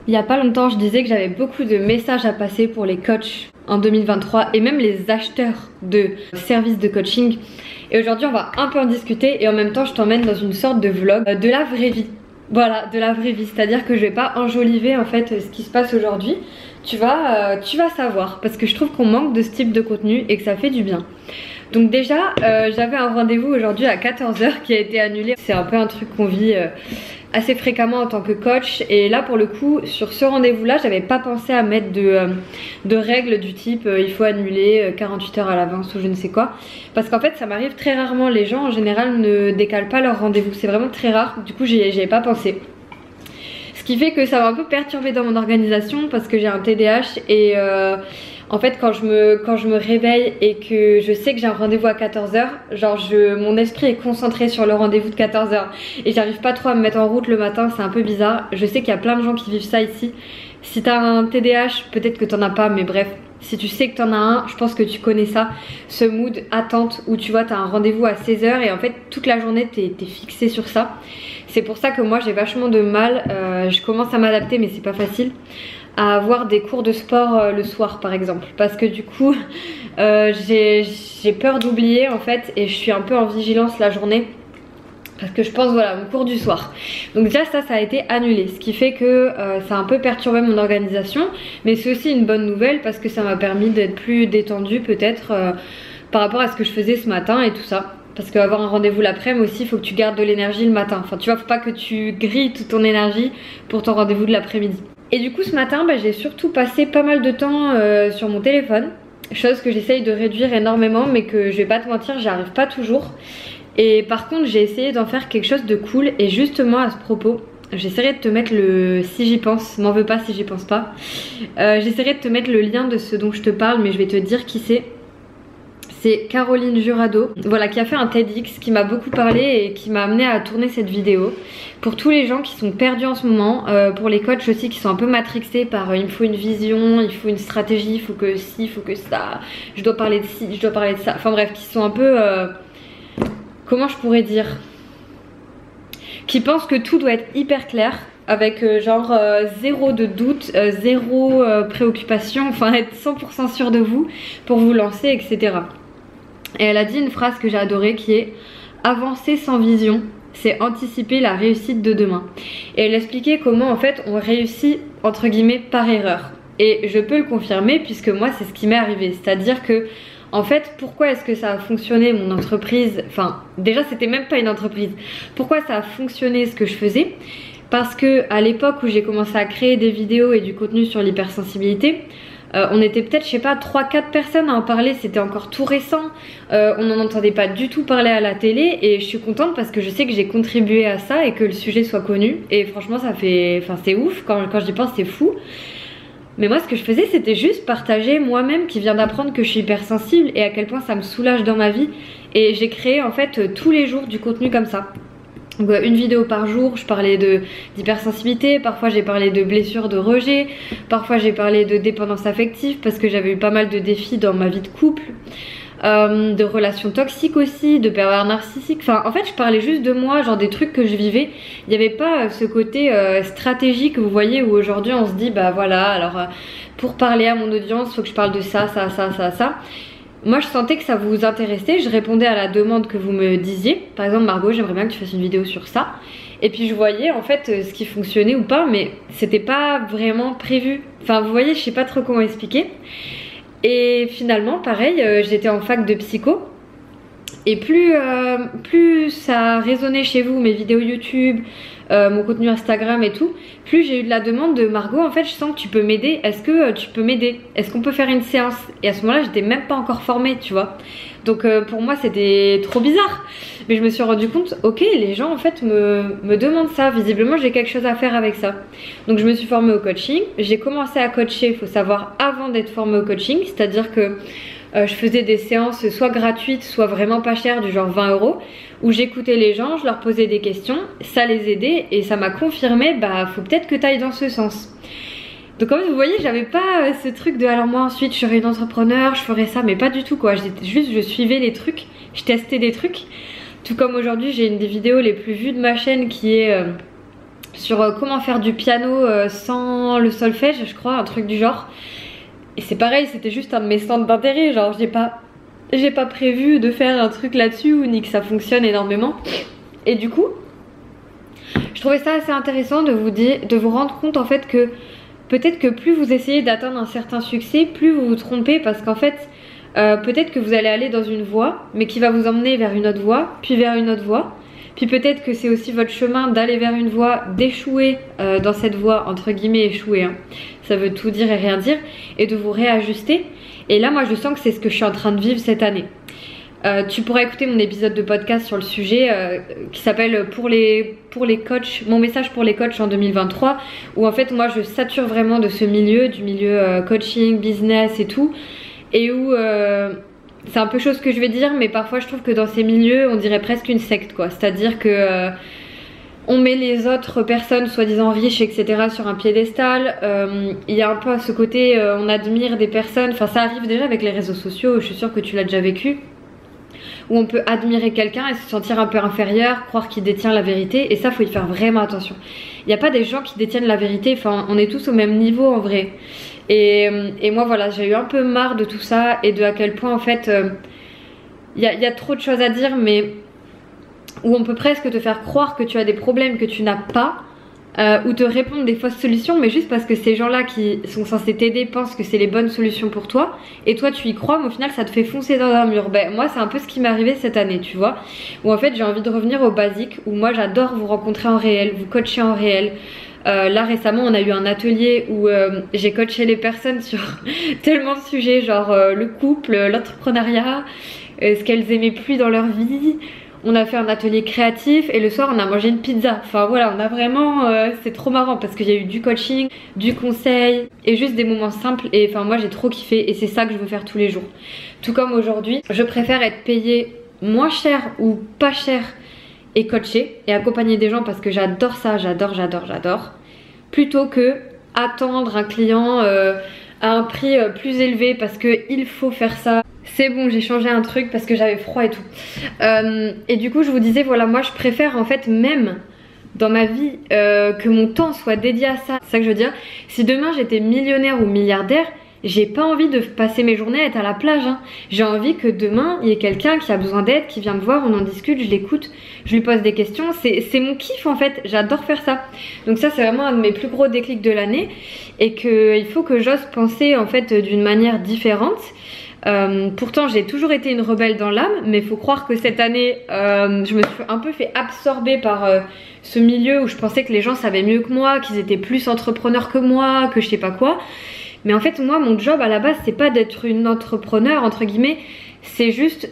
Il y a pas longtemps je disais que j'avais beaucoup de messages à passer pour les coachs en 2023 et même les acheteurs de services de coaching. Et aujourd'hui on va un peu en discuter et en même temps je t'emmène dans une sorte de vlog de la vraie vie. Voilà, de la vraie vie, c'est-à-dire que je vais pas enjoliver en fait ce qui se passe aujourd'hui. Tu vas savoir parce que je trouve qu'on manque de ce type de contenu et que ça fait du bien. Donc déjà j'avais un rendez-vous aujourd'hui à 14 h qui a été annulé. C'est un peu un truc qu'on vit assez fréquemment en tant que coach, et là pour le coup sur ce rendez-vous là j'avais pas pensé à mettre de règles du type il faut annuler 48 heures à l'avance ou je ne sais quoi, parce qu'en fait ça m'arrive très rarement. Les gens en général ne décalent pas leur rendez-vous, c'est vraiment très rare, du coup j'y avais pas pensé. Ce qui fait que ça m'a un peu perturbé dans mon organisation parce que j'ai un TDAH et en fait quand je me réveille et que je sais que j'ai un rendez-vous à 14 h, genre mon esprit est concentré sur le rendez-vous de 14 h et j'arrive pas trop à me mettre en route le matin, c'est un peu bizarre. Je sais qu'il y a plein de gens qui vivent ça ici. Si t'as un TDAH, peut-être que t'en as pas, mais bref, si tu sais que t'en as un, je pense que tu connais ça, ce mood attente où tu vois t'as un rendez-vous à 16 h et en fait toute la journée t'es fixé sur ça. C'est pour ça que moi j'ai vachement de mal, je commence à m'adapter mais c'est pas facile, à avoir des cours de sport le soir par exemple, parce que du coup j'ai peur d'oublier en fait et je suis un peu en vigilance la journée parce que je pense voilà mon cours du soir. Donc déjà ça a été annulé, ce qui fait que ça a un peu perturbé mon organisation, mais c'est aussi une bonne nouvelle parce que ça m'a permis d'être plus détendue peut-être par rapport à ce que je faisais ce matin et tout ça. Parce qu'avoir un rendez-vous l'après-midi aussi, il faut que tu gardes de l'énergie le matin. Enfin tu vois, faut pas que tu grilles toute ton énergie pour ton rendez-vous de l'après-midi. Et du coup ce matin j'ai surtout passé pas mal de temps sur mon téléphone, chose que j'essaye de réduire énormément mais que je vais pas te mentir j'y arrive pas toujours. Et par contre j'ai essayé d'en faire quelque chose de cool, et justement à ce propos j'essaierai de te mettre le, si j'y pense, m'en veux pas si j'y pense pas, j'essaierai de te mettre le lien de ce dont je te parle, mais je vais te dire qui c'est. C'est Caroline Jurado, voilà, qui a fait un TEDx qui m'a beaucoup parlé et qui m'a amené à tourner cette vidéo. Pour tous les gens qui sont perdus en ce moment, pour les coachs aussi qui sont un peu matrixés par il me faut une vision, il faut une stratégie, il faut que ci, il faut que ça, je dois parler de ci, je dois parler de ça. Enfin bref, qui sont un peu, comment je pourrais dire, qui pensent que tout doit être hyper clair, avec genre zéro de doute, zéro préoccupation, enfin être 100% sûr de vous pour vous lancer, etc. Et elle a dit une phrase que j'ai adorée qui est « Avancer sans vision, c'est anticiper la réussite de demain ». Et elle expliquait comment en fait on réussit entre guillemets par erreur. Et je peux le confirmer puisque moi c'est ce qui m'est arrivé. C'est-à-dire que en fait pourquoi est-ce que ça a fonctionné mon entreprise, enfin déjà c'était même pas une entreprise. Pourquoi ça a fonctionné ce que je faisais? Parce que à l'époque où j'ai commencé à créer des vidéos et du contenu sur l'hypersensibilité, on était peut-être, je sais pas, 3-4 personnes à en parler, c'était encore tout récent, on n'en entendait pas du tout parler à la télé, et je suis contente parce que je sais que j'ai contribué à ça et que le sujet soit connu, et franchement ça fait, enfin c'est ouf, quand j'y pense c'est fou. Mais moi ce que je faisais c'était juste partager moi-même qui viens d'apprendre que je suis hypersensible et à quel point ça me soulage dans ma vie, et j'ai créé en fait tous les jours du contenu comme ça. Donc une vidéo par jour, je parlais d'hypersensibilité, parfois j'ai parlé de blessures, de rejet, parfois j'ai parlé de dépendance affective parce que j'avais eu pas mal de défis dans ma vie de couple, de relations toxiques aussi, de pervers narcissiques, enfin en fait je parlais juste de moi, genre des trucs que je vivais. Il n'y avait pas ce côté stratégique, vous voyez, où aujourd'hui on se dit bah voilà, alors pour parler à mon audience il faut que je parle de ça, ça, ça, ça, ça. Moi je sentais que ça vous intéressait, je répondais à la demande que vous me disiez. Par exemple Margot, j'aimerais bien que tu fasses une vidéo sur ça. Et puis je voyais en fait ce qui fonctionnait ou pas, mais c'était pas vraiment prévu. Enfin vous voyez, je sais pas trop comment expliquer. Et finalement pareil, j'étais en fac de psycho. Et plus ça résonnait chez vous, mes vidéos YouTube, mon contenu Instagram et tout, plus j'ai eu de la demande de Margot, en fait je sens que tu peux m'aider, est-ce que tu peux m'aider, est-ce qu'on peut faire une séance? Et à ce moment là j'étais même pas encore formée, tu vois, donc pour moi c'était trop bizarre, mais je me suis rendu compte, ok, les gens en fait me demandent ça, visiblement j'ai quelque chose à faire avec ça. Donc je me suis formée au coaching, j'ai commencé à coacher, il faut savoir, avant d'être formée au coaching, c'est à dire que je faisais des séances soit gratuites, soit vraiment pas chères, du genre 20 €, où j'écoutais les gens, je leur posais des questions, ça les aidait et ça m'a confirmé, bah faut peut-être que tu ailles dans ce sens. Donc comme vous voyez, j'avais pas ce truc de alors moi ensuite je serai une entrepreneur, je ferai ça, mais pas du tout quoi, j'étais juste, je suivais les trucs, je testais des trucs. Tout comme aujourd'hui j'ai une des vidéos les plus vues de ma chaîne qui est sur comment faire du piano sans le solfège, je crois, un truc du genre. Et c'est pareil, c'était juste un de mes centres d'intérêt, genre j'ai pas prévu de faire un truc là-dessus ou ni que ça fonctionne énormément. Et du coup, je trouvais ça assez intéressant de vous rendre compte en fait que peut-être que plus vous essayez d'atteindre un certain succès, plus vous vous trompez parce qu'en fait, peut-être que vous allez aller dans une voie, mais qui va vous emmener vers une autre voie, puis vers une autre voie. Puis peut-être que c'est aussi votre chemin d'aller vers une voie, d'échouer dans cette voie, entre guillemets échouer, hein. Ça veut tout dire et rien dire, et de vous réajuster. Et là moi je sens que c'est ce que je suis en train de vivre cette année. Tu pourras écouter mon épisode de podcast sur le sujet qui s'appelle pour les coachs, mon message pour les coachs en 2023, où en fait moi je sature vraiment de ce milieu, du milieu coaching, business et tout, et où c'est un peu chose que je vais dire, mais parfois je trouve que dans ces milieux on dirait presque une secte quoi, c'est-à-dire que on met les autres personnes soi-disant riches etc sur un piédestal. Il y a un peu à ce côté on admire des personnes, enfin ça arrive déjà avec les réseaux sociaux, je suis sûre que tu l'as déjà vécu, où on peut admirer quelqu'un et se sentir un peu inférieur, croire qu'il détient la vérité, et ça faut y faire vraiment attention. Il n'y a pas des gens qui détiennent la vérité, enfin on est tous au même niveau en vrai. Et moi voilà, j'ai eu un peu marre de tout ça et de à quel point en fait il y a trop de choses à dire, mais où on peut presque te faire croire que tu as des problèmes que tu n'as pas, ou te répondre des fausses solutions, mais juste parce que ces gens-là qui sont censés t'aider pensent que c'est les bonnes solutions pour toi, et toi tu y crois, mais au final ça te fait foncer dans un mur. Ben moi c'est un peu ce qui m'est arrivé cette année, tu vois, où en fait j'ai envie de revenir au basique, où moi j'adore vous rencontrer en réel, vous coacher en réel. Là récemment on a eu un atelier où j'ai coaché les personnes sur tellement de sujets, genre le couple, l'entrepreneuriat, ce qu'elles aimaient plus dans leur vie. On a fait un atelier créatif et le soir on a mangé une pizza. Enfin voilà, on a vraiment, c'est trop marrant parce qu'il y a eu du coaching, du conseil et juste des moments simples. Et enfin moi j'ai trop kiffé et c'est ça que je veux faire tous les jours. Tout comme aujourd'hui, je préfère être payée moins cher ou pas cher et coacher et accompagner des gens parce que j'adore ça, j'adore, plutôt que attendre un client à un prix plus élevé parce qu'il faut faire ça. C'est bon, j'ai changé un truc parce que j'avais froid et tout. Et du coup je vous disais voilà, moi je préfère en fait même dans ma vie que mon temps soit dédié à ça. C'est ça que je veux dire. Si demain j'étais millionnaire ou milliardaire, j'ai pas envie de passer mes journées à être à la plage, hein. J'ai envie que demain il y ait quelqu'un qui a besoin d'aide, qui vient me voir, on en discute, je l'écoute, je lui pose des questions. C'est mon kiff en fait, j'adore faire ça. Donc ça c'est vraiment un de mes plus gros déclics de l'année. Et qu'il faut que j'ose penser en fait d'une manière différente. Pourtant j'ai toujours été une rebelle dans l'âme, mais il faut croire que cette année je me suis un peu fait absorber par ce milieu où je pensais que les gens savaient mieux que moi, qu'ils étaient plus entrepreneurs que moi, que je sais pas quoi. Mais en fait moi mon job à la base c'est pas d'être une entrepreneur entre guillemets, c'est juste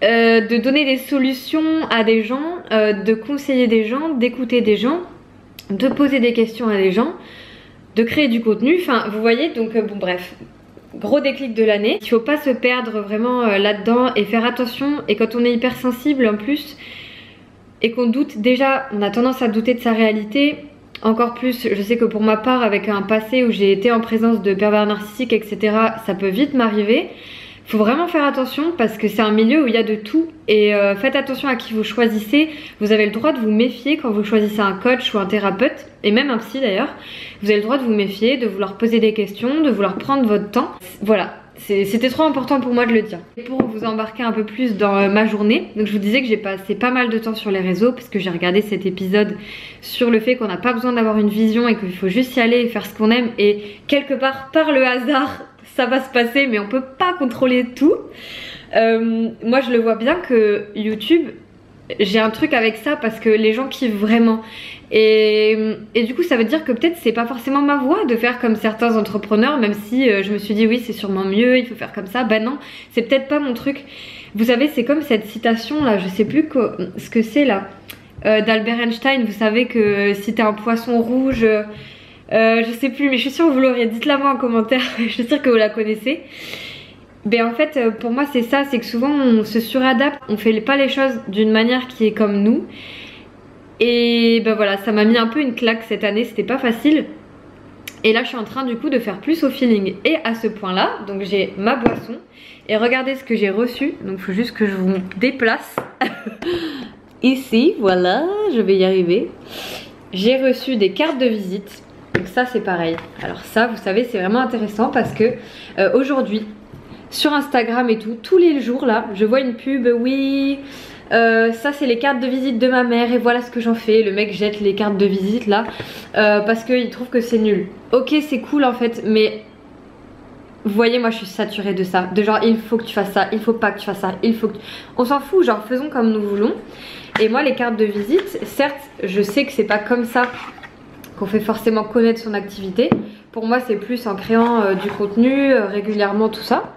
de donner des solutions à des gens, de conseiller des gens, d'écouter des gens, de poser des questions à des gens, de créer du contenu, enfin vous voyez. Donc bon bref, gros déclic de l'année. Il faut pas se perdre vraiment là-dedans et faire attention. Et quand on est hypersensible en plus et qu'on doute, déjà on a tendance à douter de sa réalité. Encore plus, je sais que pour ma part, avec un passé où j'ai été en présence de pervers narcissiques, etc., ça peut vite m'arriver. Faut vraiment faire attention parce que c'est un milieu où il y a de tout. Et faites attention à qui vous choisissez. Vous avez le droit de vous méfier quand vous choisissez un coach ou un thérapeute, et même un psy d'ailleurs. Vous avez le droit de vous méfier, de vouloir poser des questions, de vouloir prendre votre temps. Voilà. C'était trop important pour moi de le dire. Et pour vous embarquer un peu plus dans ma journée, donc je vous disais que j'ai passé pas mal de temps sur les réseaux parce que j'ai regardé cet épisode sur le fait qu'on n'a pas besoin d'avoir une vision et qu'il faut juste y aller et faire ce qu'on aime, et quelque part par le hasard ça va se passer, mais on peut pas contrôler tout. Moi je le vois bien que YouTube, j'ai un truc avec ça parce que les gens kiffent vraiment. Et du coup ça veut dire que peut-être c'est pas forcément ma voie de faire comme certains entrepreneurs, même si je me suis dit oui c'est sûrement mieux, il faut faire comme ça. Bah non, c'est peut-être pas mon truc. Vous savez, c'est comme cette citation là, je sais plus ce que c'est là, d'Albert Einstein. Vous savez que si t'es un poisson rouge, je sais plus, mais je suis sûre que vous l'aurez, dites-la moi en commentaire. Je suis sûre que vous la connaissez. Ben en fait pour moi c'est ça, c'est que souvent on se suradapte, on fait pas les choses d'une manière qui est comme nous. Et ben voilà, ça m'a mis un peu une claque cette année, c'était pas facile. Et là je suis en train du coup de faire plus au feeling et à ce point là. Donc j'ai ma boisson et regardez ce que j'ai reçu. Donc il faut juste que je vous déplace. Ici, voilà, je vais y arriver. j'ai reçu des cartes de visite. Donc ça c'est pareil. Alors ça vous savez c'est vraiment intéressant parce que aujourd'hui sur Instagram et tout, tous les jours là je vois une pub, oui ça c'est les cartes de visite de ma mère et voilà ce que j'en fais. Le mec jette les cartes de visite là parce qu'il trouve que c'est nul. Ok c'est cool en fait mais vous voyez moi je suis saturée de ça. De genre il faut que tu fasses ça, il faut pas que tu fasses ça, il faut que... On s'en fout, genre faisons comme nous voulons. Et moi les cartes de visite, certes je sais que c'est pas comme ça qu'on fait forcément connaître son activité. Pour moi c'est plus en créant du contenu régulièrement tout ça.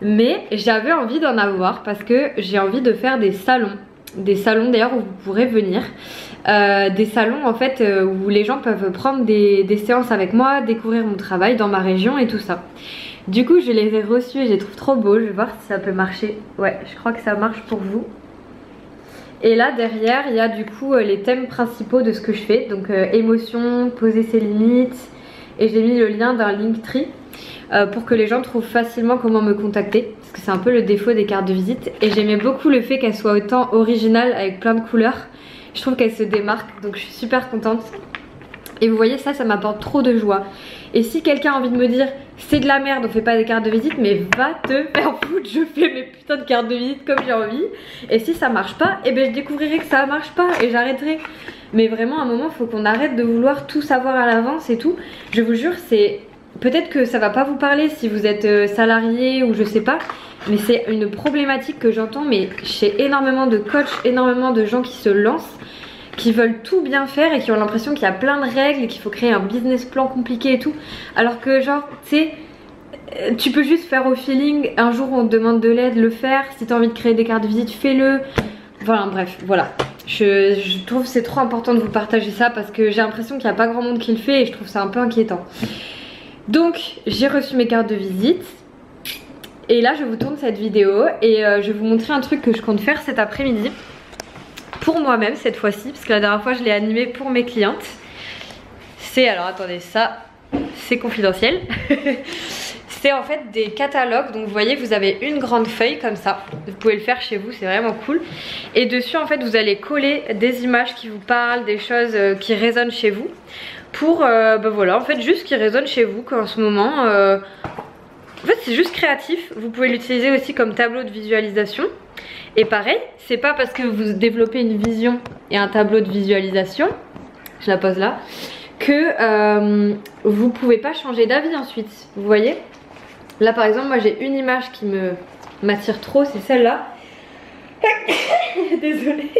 Mais j'avais envie d'en avoir parce que j'ai envie de faire des salons. Des salons d'ailleurs où vous pourrez venir. Des salons en fait où les gens peuvent prendre des séances avec moi, découvrir mon travail dans ma région et tout ça. Du coup je les ai reçus et je les trouve trop beaux. Je vais voir si ça peut marcher. Ouais je crois que ça marche pour vous. Et là derrière il y a du coup les thèmes principaux de ce que je fais. Donc émotion, poser ses limites. Et j'ai mis le lien d'un Linktree pour que les gens trouvent facilement comment me contacter. Parce que c'est un peu le défaut des cartes de visite. Et j'aimais beaucoup le fait qu'elles soient autant originales avec plein de couleurs. Je trouve qu'elles se démarquent donc je suis super contente. Et vous voyez ça m'apporte trop de joie. Et si quelqu'un a envie de me dire c'est de la merde on fait pas des cartes de visite, mais va te faire foutre, je fais mes putains de cartes de visite comme j'ai envie. Et si ça marche pas, et ben je découvrirai que ça marche pas et j'arrêterai. Mais vraiment à un moment faut qu'on arrête de vouloir tout savoir à l'avance et tout. Je vous jure c'est... Peut-être que ça va pas vous parler si vous êtes salarié ou je sais pas. Mais c'est une problématique que j'entends mais chez énormément de coachs, énormément de gens qui se lancent, qui veulent tout bien faire et qui ont l'impression qu'il y a plein de règles et qu'il faut créer un business plan compliqué et tout. Alors que genre tu sais, tu peux juste faire au feeling. Un jour on te demande de l'aide, le faire. Si t'as envie de créer des cartes de visite, fais-le. Voilà bref, voilà. Je trouve que c'est trop important de vous partager ça parce que j'ai l'impression qu'il n'y a pas grand monde qui le fait et je trouve ça un peu inquiétant. Donc j'ai reçu mes cartes de visite. Et là je vous tourne cette vidéo et je vais vous montrer un truc que je compte faire cet après-midi. Pour moi-même cette fois-ci, parce que la dernière fois je l'ai animé pour mes clientes. C'est, alors attendez, ça c'est confidentiel. C'est en fait des catalogues, donc vous voyez vous avez une grande feuille comme ça. Vous pouvez le faire chez vous, c'est vraiment cool. Et dessus en fait vous allez coller des images qui vous parlent, des choses qui résonnent chez vous. Pour, ben voilà, en fait juste qui résonnent chez vous, qu'en ce moment... En fait c'est juste créatif, vous pouvez l'utiliser aussi comme tableau de visualisation. Et pareil, c'est pas parce que vous développez une vision et un tableau de visualisation, je la pose là, que vous pouvez pas changer d'avis ensuite, vous voyez. Là par exemple moi j'ai une image qui m'attire trop, c'est celle-là. Désolée,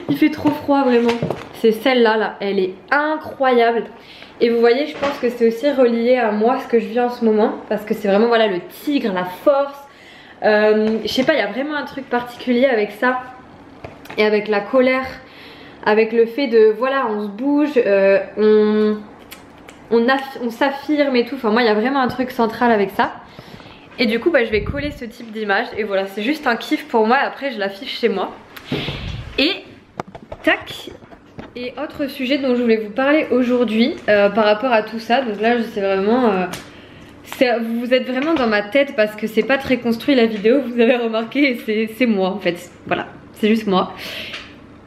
il fait trop froid vraiment. C'est celle-là, là, elle est incroyable. Et vous voyez je pense que c'est aussi relié à moi ce que je vis en ce moment. Parce que c'est vraiment voilà le tigre, la force. Je sais pas, il y a vraiment un truc particulier avec ça. Et avec la colère. Avec le fait de voilà on se bouge, on s'affirme et tout. Enfin moi il y a vraiment un truc central avec ça. Et du coup bah, je vais coller ce type d'image. Et voilà c'est juste un kiff pour moi. Après je l'affiche chez moi. Et tac. Et autre sujet dont je voulais vous parler aujourd'hui par rapport à tout ça. Donc là je sais vraiment... vous êtes vraiment dans ma tête parce que c'est pas très construit la vidéo. Vous avez remarqué, c'est moi en fait. Voilà, c'est juste moi.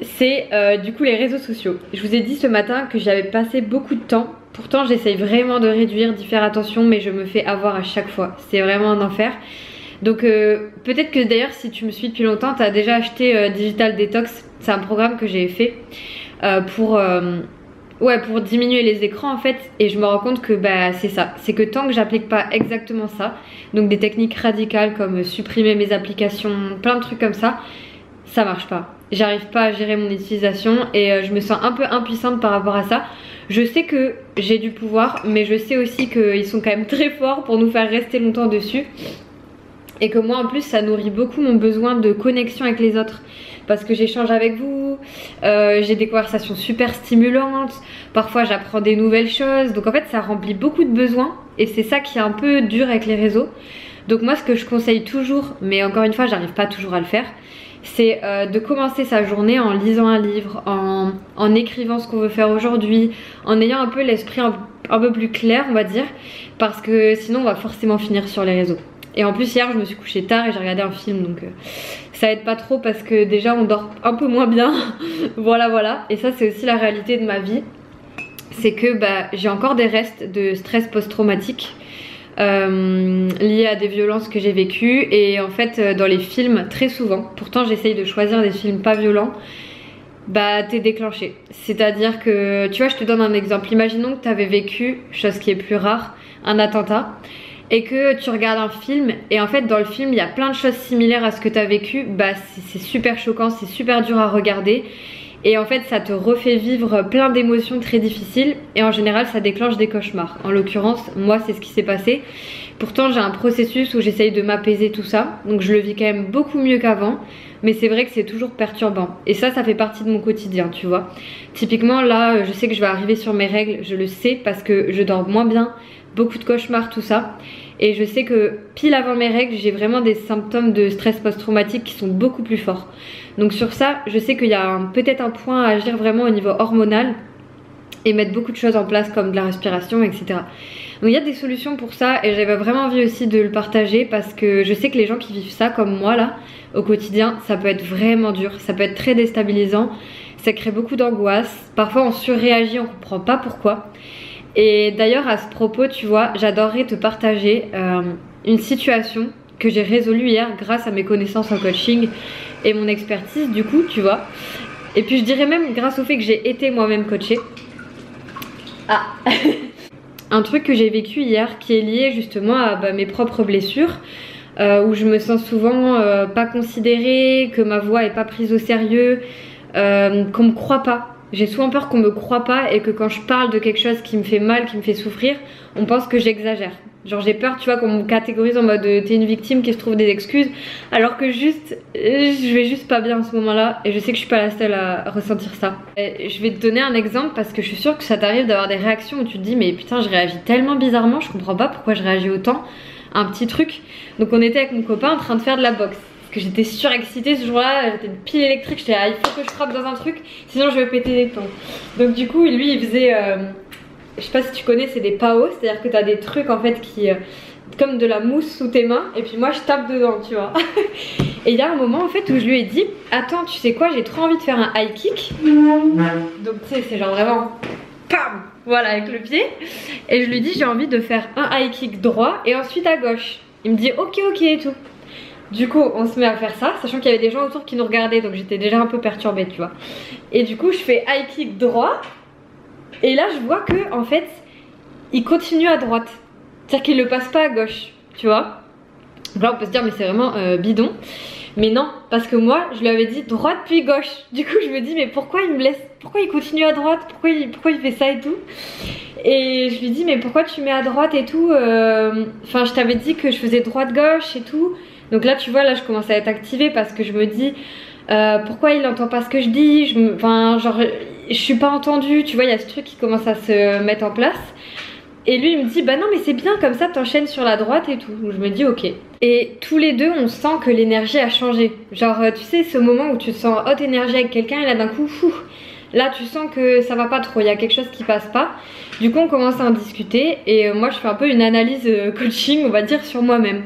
C'est du coup les réseaux sociaux. Je vous ai dit ce matin que j'avais passé beaucoup de temps. Pourtant j'essaye vraiment de réduire, d'y faire attention. Mais je me fais avoir à chaque fois. C'est vraiment un enfer. Donc peut-être que d'ailleurs si tu me suis depuis longtemps, tu as déjà acheté Digital Detox. C'est un programme que j'ai fait pour diminuer les écrans en fait. Et je me rends compte que bah, c'est ça. C'est que tant que j'applique pas exactement ça, donc des techniques radicales comme supprimer mes applications, plein de trucs comme ça, ça marche pas. J'arrive pas à gérer mon utilisation et je me sens un peu impuissante par rapport à ça. Je sais que j'ai du pouvoir, mais je sais aussi qu'ils sont quand même très forts pour nous faire rester longtemps dessus. Et que moi en plus ça nourrit beaucoup mon besoin de connexion avec les autres. Parce que j'échange avec vous, j'ai des conversations super stimulantes, parfois j'apprends des nouvelles choses. Donc en fait ça remplit beaucoup de besoins et c'est ça qui est un peu dur avec les réseaux. Donc moi ce que je conseille toujours, mais encore une fois j'arrive pas toujours à le faire, c'est de commencer sa journée en lisant un livre, en écrivant ce qu'on veut faire aujourd'hui, en ayant un peu l'esprit un peu plus clair on va dire. Parce que sinon on va forcément finir sur les réseaux. Et en plus hier je me suis couchée tard et j'ai regardé un film, donc ça aide pas trop parce que déjà on dort un peu moins bien. voilà. Et ça c'est aussi la réalité de ma vie. C'est que j'ai encore des restes de stress post-traumatique liés à des violences que j'ai vécues. Et en fait dans les films très souvent, pourtant j'essaye de choisir des films pas violents, t'es déclenché. C'est-à-dire que, tu vois, je te donne un exemple. Imaginons que tu avais vécu, chose qui est plus rare, un attentat, et que tu regardes un film, et en fait dans le film il y a plein de choses similaires à ce que tu as vécu. C'est super choquant, c'est super dur à regarder, et en fait ça te refait vivre plein d'émotions très difficiles, et en général ça déclenche des cauchemars. En l'occurrence moi c'est ce qui s'est passé. Pourtant j'ai un processus où j'essaye de m'apaiser tout ça, donc je le vis quand même beaucoup mieux qu'avant, mais c'est vrai que c'est toujours perturbant. Et ça fait partie de mon quotidien, tu vois. Typiquement là, je sais que je vais arriver sur mes règles, je le sais parce que je dors moins bien, beaucoup de cauchemars, tout ça. Et je sais que pile avant mes règles, j'ai vraiment des symptômes de stress post-traumatique qui sont beaucoup plus forts. Donc sur ça, je sais qu'il y a peut-être un point à agir vraiment au niveau hormonal et mettre beaucoup de choses en place comme de la respiration, etc. Donc il y a des solutions pour ça et j'avais vraiment envie aussi de le partager parce que je sais que les gens qui vivent ça comme moi là au quotidien, ça peut être vraiment dur, ça peut être très déstabilisant, ça crée beaucoup d'angoisse, parfois on surréagit, on comprend pas pourquoi. Et d'ailleurs à ce propos, tu vois, j'adorerais te partager une situation que j'ai résolue hier grâce à mes connaissances en coaching et mon expertise du coup, tu vois. Et puis je dirais même grâce au fait que j'ai été moi-même coachée. Un truc que j'ai vécu hier qui est lié justement à mes propres blessures, où je me sens souvent pas considérée, que ma voix est pas prise au sérieux, qu'on me croit pas. J'ai souvent peur qu'on me croit pas et que quand je parle de quelque chose qui me fait mal, qui me fait souffrir, on pense que j'exagère. Genre j'ai peur, tu vois, qu'on me catégorise en mode t'es une victime qui se trouve des excuses, alors que juste je vais juste pas bien en ce moment-là et je sais que je suis pas la seule à ressentir ça. Et je vais te donner un exemple parce que je suis sûre que ça t'arrive d'avoir des réactions où tu te dis mais putain je réagis tellement bizarrement, je comprends pas pourquoi je réagis autant à un petit truc. Donc on était avec mon copain en train de faire de la boxe. Que j'étais surexcitée ce jour-là, j'étais une pile électrique, j'étais il faut que je frappe dans un truc, sinon je vais péter des plombs. Donc du coup lui il faisait, je sais pas si tu connais, c'est des paos, c'est-à-dire que t'as des trucs en fait qui, comme de la mousse sous tes mains, et puis moi je tape dedans, tu vois. Et il y a un moment en fait où je lui ai dit, attends tu sais quoi, j'ai trop envie de faire un high kick. Donc tu sais c'est genre vraiment, pam, voilà avec le pied. Et je lui dis j'ai envie de faire un high kick droit et ensuite à gauche. Il me dit ok et tout. Du coup on se met à faire ça, sachant qu'il y avait des gens autour qui nous regardaient, donc j'étais déjà un peu perturbée, tu vois. Et du coup je fais high kick droit, et là je vois que en fait il continue à droite, c'est-à-dire qu'il le passe pas à gauche, tu vois. Donc là on peut se dire mais c'est vraiment bidon, mais non, parce que moi je lui avais dit droite puis gauche. Du coup je me dis mais pourquoi il me laisse, pourquoi il continue à droite, pourquoi il fait ça et tout. Et je lui dis mais pourquoi tu mets à droite et tout, enfin je t'avais dit que je faisais droite gauche et tout. Donc là tu vois, là je commence à être activée parce que je me dis pourquoi il entend pas ce que je dis, enfin genre je suis pas entendue, tu vois, il y a ce truc qui commence à se mettre en place. Et lui il me dit bah non mais c'est bien comme ça, t'enchaînes sur la droite et tout. Donc je me dis ok. Et tous les deux on sent que l'énergie a changé. Genre tu sais ce moment où tu te sens en haute énergie avec quelqu'un et là d'un coup fou, là tu sens que ça va pas trop, il y a quelque chose qui passe pas. Du coup on commence à en discuter et moi je fais un peu une analyse coaching on va dire sur moi-même.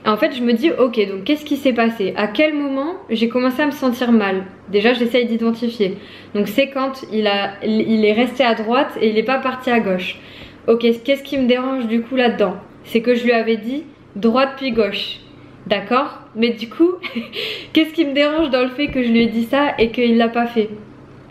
Et en fait je me dis ok donc qu'est-ce qui s'est passé, à quel moment j'ai commencé à me sentir mal. Déjà j'essaye d'identifier. Donc c'est quand il est resté à droite et il est pas parti à gauche. Ok, qu'est-ce qui me dérange du coup là-dedans, c'est que je lui avais dit droite puis gauche. D'accord, mais du coup qu'est-ce qui me dérange dans le fait que je lui ai dit ça et qu'il l'a pas fait.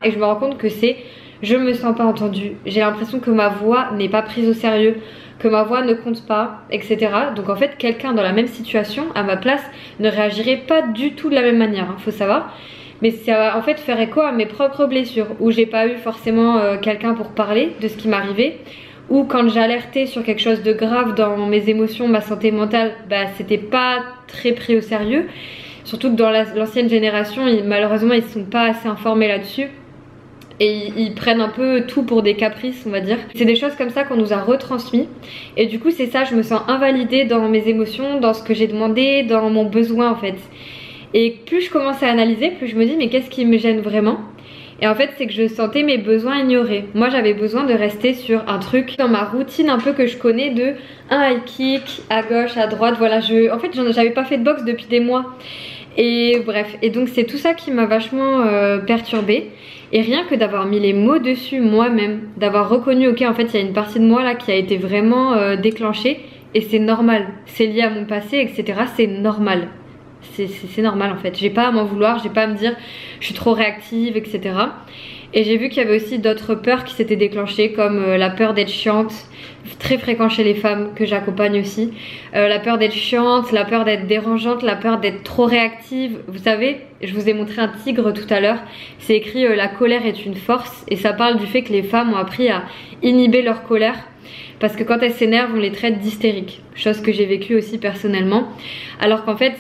Et je me rends compte que c'est je me sens pas entendue, j'ai l'impression que ma voix n'est pas prise au sérieux, que ma voix ne compte pas, etc. Donc en fait quelqu'un dans la même situation à ma place ne réagirait pas du tout de la même manière, hein, faut savoir. Mais ça en fait faire écho à mes propres blessures où j'ai pas eu forcément quelqu'un pour parler de ce qui m'arrivait, ou quand j'alertais sur quelque chose de grave dans mes émotions, ma santé mentale, c'était pas très pris au sérieux. Surtout que dans l'ancienne génération, malheureusement ils sont pas assez informés là-dessus. Et ils prennent un peu tout pour des caprices on va dire. C'est des choses comme ça qu'on nous a retransmis. Et du coup c'est ça, je me sens invalidée dans mes émotions, dans ce que j'ai demandé, dans mon besoin en fait. Et plus je commence à analyser, plus je me dis mais qu'est-ce qui me gêne vraiment. Et en fait c'est que je sentais mes besoins ignorés. Moi j'avais besoin de rester sur un truc dans ma routine un peu que je connais de un high kick à gauche, à droite, voilà. En fait j'avais pas fait de boxe depuis des mois. Et bref, et donc c'est tout ça qui m'a vachement perturbée. Et rien que d'avoir mis les mots dessus moi-même, d'avoir reconnu ok en fait il y a une partie de moi là qui a été vraiment déclenchée. Et c'est normal, c'est lié à mon passé etc, c'est normal. C'est normal en fait, j'ai pas à m'en vouloir, j'ai pas à me dire je suis trop réactive etc. Et j'ai vu qu'il y avait aussi d'autres peurs qui s'étaient déclenchées comme la peur d'être chiante, très fréquent chez les femmes que j'accompagne aussi. La peur d'être chiante, la peur d'être dérangeante, la peur d'être trop réactive. Vous savez, je vous ai montré un tigre tout à l'heure, c'est écrit la colère est une force et ça parle du fait que les femmes ont appris à inhiber leur colère. Parce que quand elles s'énervent, on les traite d'hystériques, chose que j'ai vécue aussi personnellement. Alors qu'en fait,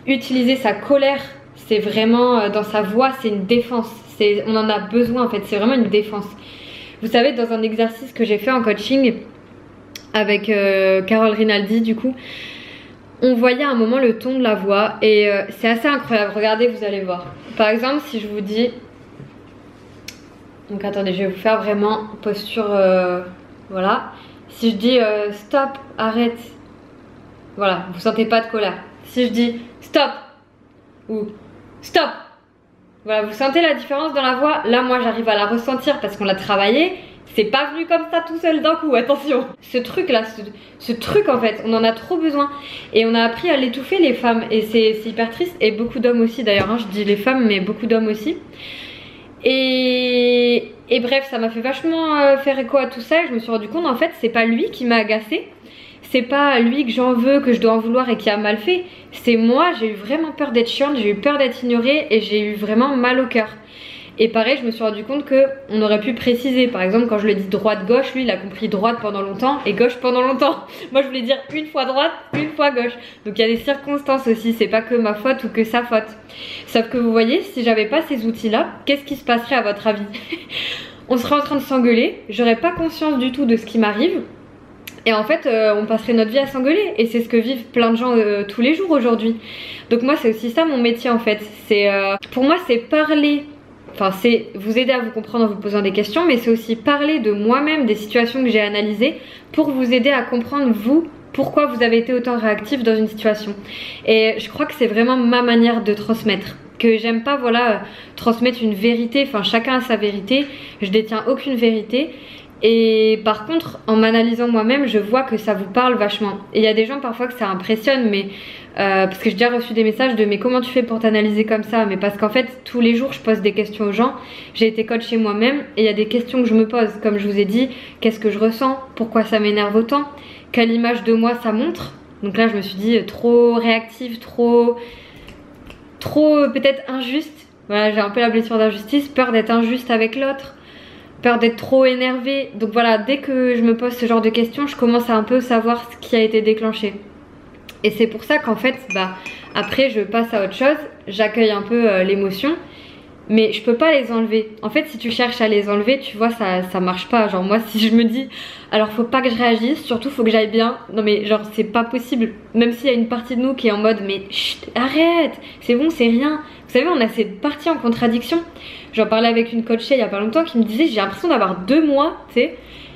utiliser sa colère, c'est vraiment dans sa voix, c'est une défense. On en a besoin en fait, c'est vraiment une défense. Vous savez, dans un exercice que j'ai fait en coaching avec Carole Rinaldi du coup, on voyait à un moment le ton de la voix et c'est assez incroyable. Regardez, vous allez voir. Par exemple, si je vous dis... Donc attendez, je vais vous faire vraiment posture... voilà. Si je dis stop, arrête, voilà, vous sentez pas de colère. Si je dis stop ou stop, voilà, vous sentez la différence dans la voix. Là moi j'arrive à la ressentir parce qu'on l'a travaillé. C'est pas venu comme ça tout seul d'un coup, attention. Ce truc là, ce truc en fait, on en a trop besoin. Et on a appris à l'étouffer les femmes. Et c'est hyper triste. Et beaucoup d'hommes aussi d'ailleurs, hein. Je dis les femmes mais beaucoup d'hommes aussi. Et bref, ça m'a fait vachement faire écho à tout ça. Et je me suis rendu compte en fait c'est pas lui qui m'a agacée. C'est pas lui que j'en veux, que je dois en vouloir et qui a mal fait. C'est moi, j'ai eu vraiment peur d'être chiante, j'ai eu peur d'être ignorée et j'ai eu vraiment mal au cœur. Et pareil, je me suis rendu compte qu'on aurait pu préciser. Par exemple, quand je lui ai dit droite-gauche, lui il a compris droite pendant longtemps et gauche pendant longtemps. Moi je voulais dire une fois droite, une fois gauche. Donc il y a des circonstances aussi, c'est pas que ma faute ou que sa faute. Sauf que vous voyez, si j'avais pas ces outils-là, qu'est-ce qui se passerait à votre avis? On serait en train de s'engueuler, j'aurais pas conscience du tout de ce qui m'arrive. Et en fait on passerait notre vie à s'engueuler. Et c'est ce que vivent plein de gens tous les jours aujourd'hui. Donc moi c'est aussi ça mon métier en fait. Pour moi c'est parler. Enfin c'est vous aider à vous comprendre en vous posant des questions. Mais c'est aussi parler de moi-même, des situations que j'ai analysées, pour vous aider à comprendre vous, pourquoi vous avez été autant réactif dans une situation. Et je crois que c'est vraiment ma manière de transmettre. Que j'aime pas voilà transmettre une vérité. Enfin chacun a sa vérité. Je détiens aucune vérité. Et par contre en m'analysant moi-même je vois que ça vous parle vachement. Et il y a des gens parfois que ça impressionne mais parce que j'ai déjà reçu des messages de mais comment tu fais pour t'analyser comme ça. Mais parce qu'en fait tous les jours je pose des questions aux gens. J'ai été coach chez moi-même et il y a des questions que je me pose. Comme je vous ai dit, qu'est-ce que je ressens, pourquoi ça m'énerve autant, quelle image de moi ça montre. Donc là je me suis dit trop réactive, trop peut-être injuste. Voilà, j'ai un peu la blessure d'injustice, peur d'être injuste avec l'autre, peur d'être trop énervée. Donc voilà, dès que je me pose ce genre de questions, je commence à un peu savoir ce qui a été déclenché. Et c'est pour ça qu'en fait, après je passe à autre chose, j'accueille un peu l'émotion, mais je peux pas les enlever. En fait, si tu cherches à les enlever, tu vois, ça marche pas. Genre moi, si je me dis, alors faut pas que je réagisse, surtout faut que j'aille bien. Non mais genre c'est pas possible. Même s'il y a une partie de nous qui est en mode, mais chut, arrête, c'est bon, c'est rien. Vous savez, on a cette partie en contradiction. J'en parlais avec une coachée il y a pas longtemps qui me disait, j'ai l'impression d'avoir 2 mois, tu sais.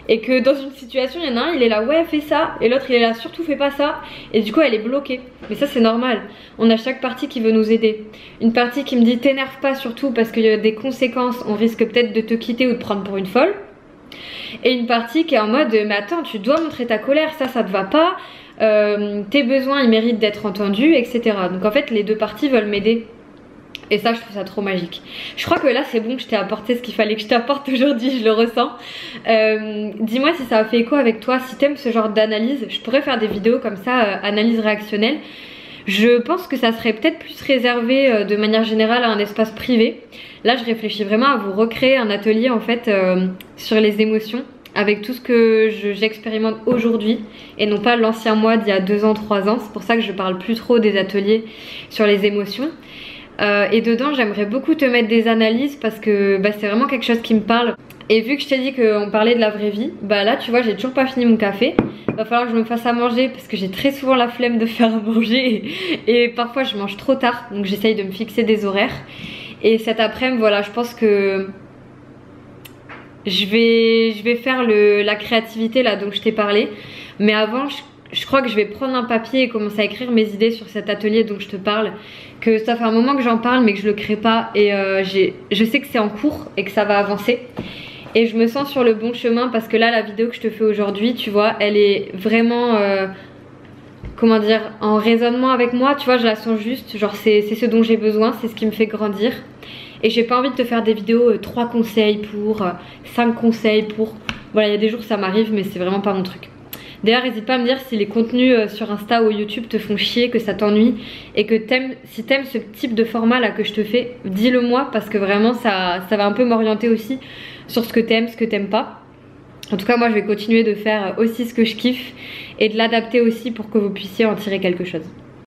Et que dans une situation, il y en a un, il est là, ouais, fais ça. Et l'autre, il est là, surtout fais pas ça. Et du coup, elle est bloquée. Mais ça, c'est normal. On a chaque partie qui veut nous aider. Une partie qui me dit, t'énerve pas surtout parce qu'il y a des conséquences. On risque peut-être de te quitter ou de prendre pour une folle. Et une partie qui est en mode, mais attends, tu dois montrer ta colère, ça te va pas. Tes besoins, ils méritent d'être entendus, etc. Donc en fait, les deux parties veulent m'aider. Et ça je trouve ça trop magique. Je crois que là c'est bon que je t'ai apporté ce qu'il fallait que je t'apporte aujourd'hui, je le ressens. Dis-moi si ça a fait écho avec toi, si t'aimes ce genre d'analyse. Je pourrais faire des vidéos comme ça, analyse réactionnelle. Je pense que ça serait peut-être plus réservé de manière générale à un espace privé. Là je réfléchis vraiment à vous recréer un atelier en fait sur les émotions, avec tout ce que j'expérimente aujourd'hui et non pas l'ancien moi d'il y a 2 ans, 3 ans. C'est pour ça que je parle plus trop des ateliers sur les émotions. Et dedans j'aimerais beaucoup te mettre des analyses parce que c'est vraiment quelque chose qui me parle. Et vu que je t'ai dit qu'on parlait de la vraie vie, là tu vois j'ai toujours pas fini mon café. Va falloir que je me fasse à manger parce que j'ai très souvent la flemme de faire à manger et parfois je mange trop tard, donc j'essaye de me fixer des horaires. Et cet après-midi, voilà, je pense que je vais faire la créativité là dont je t'ai parlé. Mais avant, je crois que je vais prendre un papier et commencer à écrire mes idées sur cet atelier dont je te parle. Que ça fait un moment que j'en parle mais que je le crée pas. Et je sais que c'est en cours et que ça va avancer. Et je me sens sur le bon chemin parce que là, la vidéo que je te fais aujourd'hui, tu vois, elle est vraiment... comment dire, en raisonnement avec moi, tu vois, je la sens juste, genre c'est ce dont j'ai besoin, c'est ce qui me fait grandir. Et j'ai pas envie de te faire des vidéos 3 conseils pour, 5 conseils pour... Voilà, il y a des jours ça m'arrive mais c'est vraiment pas mon truc. D'ailleurs n'hésite pas à me dire si les contenus sur Insta ou YouTube te font chier, que ça t'ennuie et que si t'aimes ce type de format là que je te fais, dis-le moi parce que vraiment ça va un peu m'orienter aussi sur ce que t'aimes, ce que t'aimes pas. En tout cas moi je vais continuer de faire aussi ce que je kiffe et de l'adapter aussi pour que vous puissiez en tirer quelque chose.